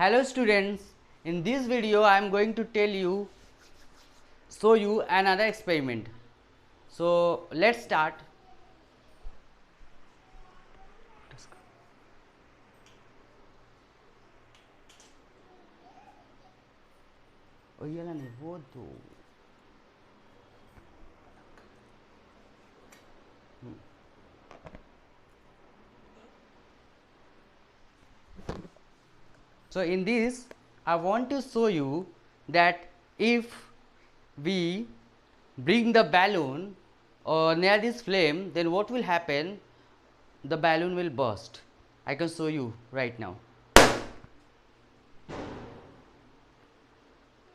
Hello students, in this video I am going to show you another experiment. So let's start. Oh, ये वाला नहीं, वो दो. So in this I want to show you that if we bring the balloon near this flame, then what will happen? The balloon will burst. I can show you right now.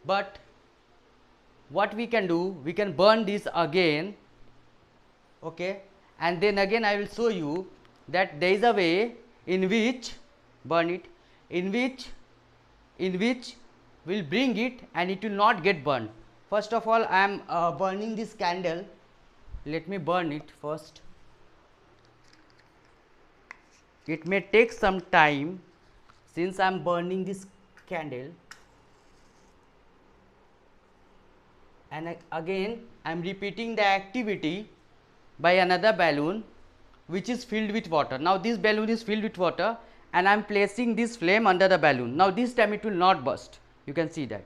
But what we can do, we can burn this again, okay, and then again I will show you that there is a way in which burn it, in which will bring it and it will not get burned. First of all, I am burning this candle. Let me burn it first. It may take some time since I am burning this candle, and again I am repeating the activity by another balloon which is filled with water. Now this balloon is filled with water and I am placing this flame under the balloon. Now this time it will not burst. You can see that.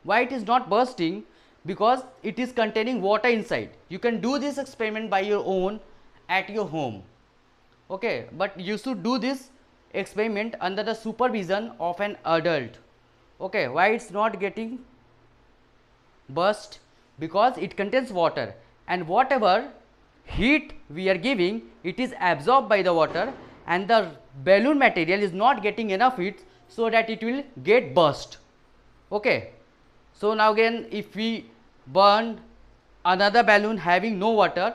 Why it is not bursting? Because it is containing water inside. You can do this experiment by your own at your home, okay, but you should do this experiment under the supervision of an adult. Okay, why it's not getting burst? Because it contains water, and whatever heat we are giving, it is absorbed by the water, and the balloon material is not getting enough heat so that it will get burst. Okay, so now again if we burn another balloon having no water,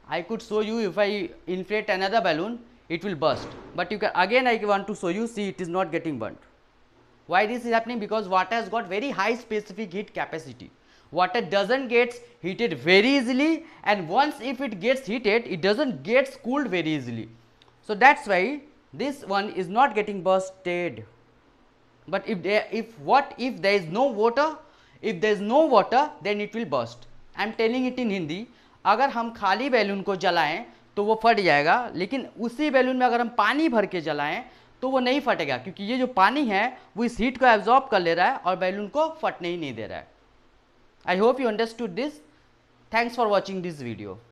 I could show you if I inflate another balloon it will burst, but you can again I want to show you, see it is not getting burnt. Why this is happening? Because water has got very high specific heat capacity. Water doesn't get heated very easily, and once if it gets heated, it doesn't get cooled very easily. So that's why this one is not getting bursted. But if there is no water, then it will burst. I am telling it in Hindi. अगर हम खाली balloon को जलाएं तो वो फट जाएगा, लेकिन उसी बैलून में अगर हम पानी भर के जलाएं तो वो नहीं फटेगा, क्योंकि ये जो पानी है वो इस हीट को एब्जॉर्ब कर ले रहा है और बैलून को फटने ही नहीं दे रहा है. I hope you understood this. Thanks for watching this video.